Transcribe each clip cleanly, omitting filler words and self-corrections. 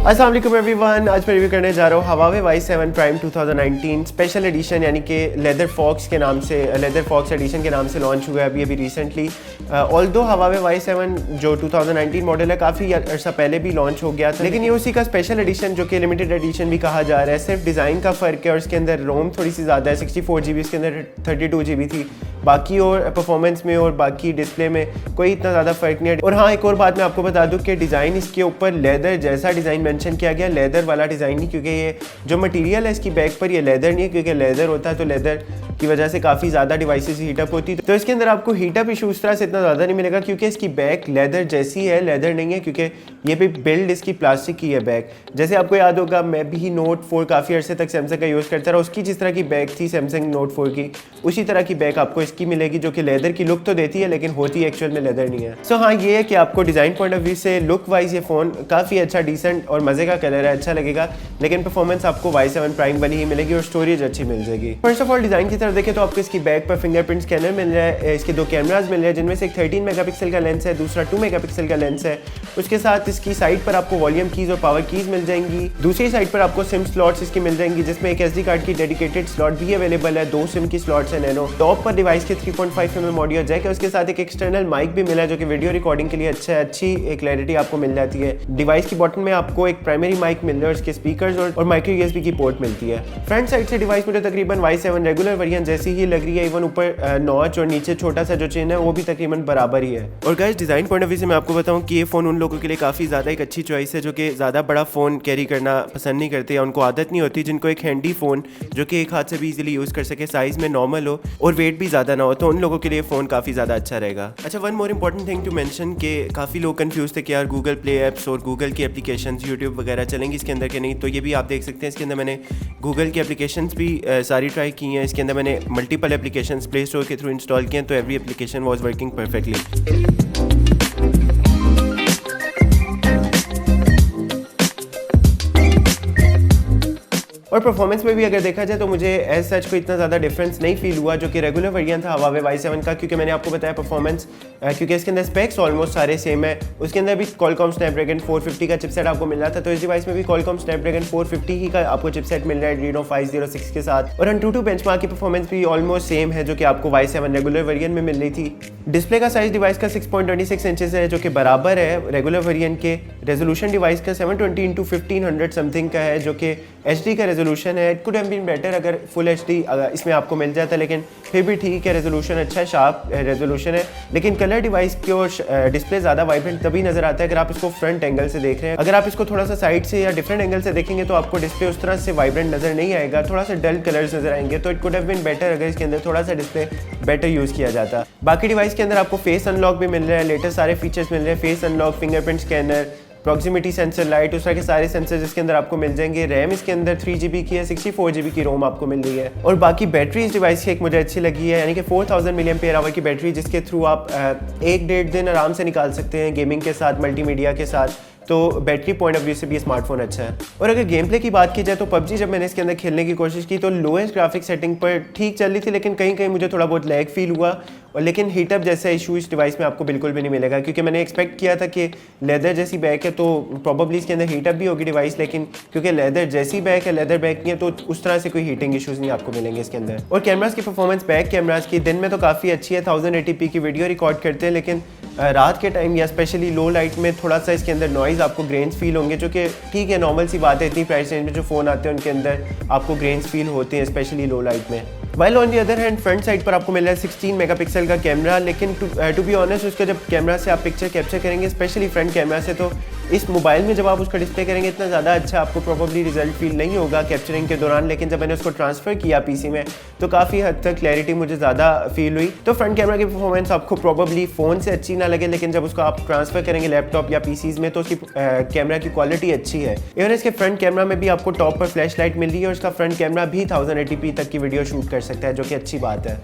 अस्सलाम वालेकुम एवरीवन, आज मैं रिव्यू करने जा रहा हूँ HUAWEI Y7 Prime 2019 special edition, यानी कि लेदर फॉक्स एडिशन के नाम से लॉन्च हुआ है अभी रिसेंटली। ऑल्दो HUAWEI Y7 जो 2019 मॉडल है काफ़ी अर्सा पहले भी लॉन्च हो गया था, लेकिन ये उसी का स्पेशल एडिशन जो कि लिमिटेड एडिशन भी कहा जा रहा है। सिर्फ डिज़ाइन का फ़र्क है और इसके अंदर रोम थोड़ी सी ज़्यादा है, 64 GB, इसके अंदर 32 GB थी। बाकी और परफॉर्मेंस में और बाकी डिस्प्ले में कोई इतना ज़्यादा फ़र्क नहीं है। और हाँ, एक और बात मैं आपको बता दूं कि डिज़ाइन इसके ऊपर लेदर जैसा डिज़ाइन मेंशन किया गया, लेदर वाला डिज़ाइन नहीं, क्योंकि ये जो मटेरियल है इसकी बैक पर ये लेदर नहीं है, क्योंकि लेदर होता है तो लेदर की वजह से काफ़ी ज़्यादा डिवाइसेस हीटअप होती है। तो इसके अंदर आपको हीटअप इशू उस तरह से इतना ज़्यादा नहीं मिलेगा, क्योंकि इसकी बैक लेदर जैसी है, लेदर नहीं है, क्योंकि ये भी बिल्ड इसकी प्लास्टिक की है बैक। जैसे आपको याद होगा, मैं भी नोट 4 काफ़ी अर्से तक सैमसंग का यूज़ करता रहा, उसकी जिस तरह की बैक थी सैमसंग नोट 4 की, उसी तरह की बैक आपको इसकी मिलेगी, जो कि लेदर की लुक तो देती है लेकिन होती एक्चुअल में लेदर नहीं है। सो हाँ, ये है कि आपको डिज़ाइन पॉइंट ऑफ व्यू से लुक वाइज ये फ़ोन काफ़ी अच्छा, डिसेंट और मज़े का कलर है, अच्छा लगेगा, लेकिन परफॉर्मेंस आपको Y7 प्राइम वाली ही मिलेगी और स्टोरेज अच्छी मिल जाएगी। फर्स्ट ऑफ ऑल डिज़ाइन की तरफ देखें तो आपको इसकी बैक पर फिंगरप्रिंट स्कैनर मिल रहा है, इसके 2 कैमराज मिल रहे हैं, जिनमें से एक 13 मेगापिक्सल का लेंस है, दूसरा 2 मेगापिक्सल का लेंस है। उसके साथ इसकी साइड पर आपको वॉल्यूम कीज़ और पावर कीज़ मिल जाएंगी। दूसरी साइड पर आपको सिम स्लॉट्स इसकी मिल जाएंगी, जिसमें एक SD कार्ड की डेडिकेटेड स्लॉट भी अवेलेबल है, 2 सिम की स्लॉट्स है नैनो। टॉप पर डिवाइस के 3.5 mm ऑडियो जैक है, उसके साथ एक एक्सटर्नल माइक भी मिला है, जो कि वीडियो रिकॉर्डिंग के लिए अच्छा है, अच्छी एक क्लैरिटी आपको मिल जाती है। डिवाइस की बॉटम में आपको एक प्राइमरी माइक मिल रहा है, उसके स्पीकर्स और माइक्रो USB की पोर्ट मिलती है। फ्रंट साइड से डिवाइस मुझे तकरीबन Y7 रेगुलर वेरिएंट जैसी ही लग रही है, इवन ऊपर नॉच और नीचे छोटा सा जो चेन है वो भी तकरीबन बराबर ही है। और guys, design point of view से मैं आपको बताऊं कि ये फ़ोन उन लोगों के लिए काफ़ी ज़्यादा एक अच्छी चॉइस है, जो कि ज़्यादा बड़ा फ़ोन कैरी करना पसंद नहीं करते या उनको आदत नहीं होती, जिनको एक हैंडी फ़ोन जो कि एक हाथ से भी इजीली यूज़ कर सके, साइज़ में नॉर्मल हो और वेट भी ज़्यादा ना हो, तो उन लोगों के लिए फ़ोन काफ़ी ज़्यादा अच्छा रहेगा। अच्छा, one more important thing to mention कि काफ़ी लोग कंफ्यूज थे कि यार गूगल प्ले ऐप्स और गूगल की एप्लीकेशंस, यूट्यूब वगैरह चलेंगी इसके अंदर के नहीं, तो ये भी आप देख सकते हैं। इसके अंदर मैंने गूगल की एप्लीकेशंस भी सारी ट्राई की हैं। इसके अंदर मैंने मल्टीपल एप्लीकेशंस प्ले स्टोर के थ्रू इंस्टॉल किए हैं, तो every application was working perfectly. और परफॉर्मेंस में भी अगर देखा जाए तो मुझे एज सच कोई इतना ज़्यादा डिफरेंस नहीं फील हुआ, जो कि रेगुलर वेरिएंट था HUAWEI Y7 का, क्योंकि मैंने आपको बताया परफॉर्मेंस, क्योंकि इसके अंदर स्पेक्स ऑलमोस्ट सारे सेम है। उसके अंदर भी Qualcomm Snapdragon 450 का चिपसेट आपको मिल रहा था, तो इस डिवाइस में भी Qualcomm Snapdragon 450 ही का आपको चिपसेट मिल रहा है Adreno 506 के साथ। और Antutu बेंचमार्क की परफॉर्मेंस भी ऑलमोस्ट सेम है, जो कि आपको Y7 रेगुलर वेरिएंट में मिल रही थी। डिस्प्ले का साइज डिवाइस का 6.26 इंचेस है, जो कि बराबर है रेगुलर वेरिएंट के। रेजोल्यूशन डिवाइस का 720x1500 समथिंग का है, जो कि HD का रेजोल्यूशन है। It could have been better अगर फुल HD इसमें आपको मिल जाता, लेकिन फिर भी ठीक है, रेजोल्यूशन अच्छा है, शार्प रेजोल्यूशन है। लेकिन कलर डिवाइस की और डिस्प्ले ज़्यादा वाइब्रेंट तभी नजर आता है अगर आप इसको फ्रंट एंगल से देख रहे हैं। अगर आप इसको थोड़ा सा साइड से या डिफरेंट एंगल से देखेंगे तो आपको डिस्प्ले उस तरह से वाइब्रेंट नजर नहीं आएगा, थोड़ा सा डल कलर्स नजर आएंगे। तो it could have been better अगर इसके अंदर थोड़ा सा डिस्प्ले बेटर यूज़ किया जाता। बाकी डिवाइस के अंदर आपको फेस अनलॉक भी मिल रहा है, लेटेस्ट सारे फीचर्स मिल रहे हैं, face unlock, fingerprint scanner, proximity sensor, light, उस तरह के सारे सेंसर्स इसके अंदर आपको मिल जाएंगे। रैम इसके अंदर 3 GB की है, 64 GB की रोम आपको मिल रही है। और बाकी बैटरी इस डिवाइस की एक मुझे अच्छी लगी है, यानी कि 4000 mAh की बैटरी, जिसके थ्रू आप 1-1.5 दिन आराम से निकाल सकते हैं गेमिंग के साथ, मल्टीमीडिया के साथ। तो बैटरी पॉइंट ऑफ व्यू से भी स्मार्टफोन अच्छा है। और अगर गेम प्ले की बात की जाए तो PUBG जब मैंने इसके अंदर खेलने की कोशिश की तो लोएस्ट ग्राफिक सेटिंग पर ठीक चल रही थी, लेकिन कहीं कहीं मुझे थोड़ा बहुत लैग फील हुआ। और लेकिन हीटअप जैसा इशू इस डिवाइस में आपको बिल्कुल भी नहीं मिलेगा, क्योंकि मैंने एक्सपेक्ट किया था कि लेदर जैसी बैक है तो प्रॉब्ली इसके अंदर हीटअप भी होगी डिवाइस, लेकिन क्योंकि लेदर जैसी बैक है, लेदर बैक नहीं है, तो उस तरह से कोई हीटिंग इशूज़ नहीं आपको मिलेंगे इसके अंदर। और कैमरास की परफॉर्मेंस बैक कैमरास की दिन में तो काफ़ी अच्छी है, 1080p की वीडियो रिकॉर्ड करते हैं, लेकिन रात के टाइम या स्पेशली लो लाइट में थोड़ा सा इसके अंदर नॉइज़ आपको ग्रेन्स फील होंगे, जो कि ठीक है, नॉर्मल सी बात है। इतनी प्राइस रेंज में जो फ़ोन आते हैं उनके अंदर आपको ग्रेन्स फील होते हैं, स्पेशली लो लाइट में। While on the other hand front side पर आपको मिल रहा है 16 मेगापिक्सल का कैमरा, लेकिन टू बी ऑनेस्ट उसका जब कैमरा से आप पिक्चर कैप्चर करेंगे, स्पेशली फ्रंट कैमरा से, तो इस मोबाइल में जब आप उसका डिस्प्ले करेंगे इतना ज़्यादा अच्छा आपको प्रोबेबली रिजल्ट फील नहीं होगा कैप्चरिंग के दौरान। लेकिन जब मैंने उसको ट्रांसफ़र किया PC में तो काफ़ी हद तक क्लैरिटी मुझे ज़्यादा फील हुई। तो फ्रंट कैमरा की परफॉर्मेंस आपको प्रोबेबली फ़ोन से अच्छी ना लगे, लेकिन जब उसको आप ट्रांसफ़र करेंगे लैपटॉप या PCs में तो उसकी कैमरा की क्वालिटी अच्छी है। इवन इसके फ्रंट कैमरा में भी आपको टॉप पर फ्लैश लाइट मिल रही है और उसका फ्रंट कैमरा भी 1080p तक की वीडियो शूट कर सकता है, जो कि अच्छी बात है।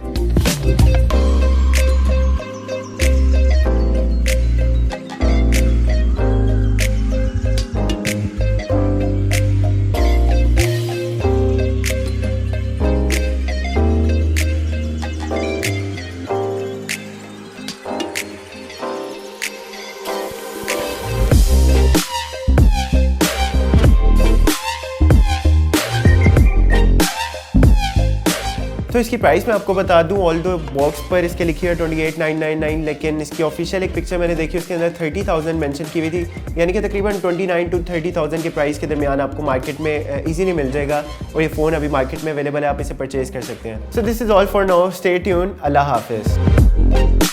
तो इसकी प्राइस मैं आपको बता दूं, ऑल दो बॉक्स पर इसके लिखी है 28,999, लेकिन इसकी ऑफिशियल एक पिक्चर मैंने देखी उसके अंदर 30,000 मेंशन की हुई थी, यानी कि तकरीबन 29 to 30,000 के प्राइस के दरमियान आपको मार्केट में इजीली मिल जाएगा और ये फ़ोन अभी मार्केट में अवेलेबल है, आप इसे परचेज कर सकते हैं। So this is all for now, stay tuned, अल्लाह हाफिज़।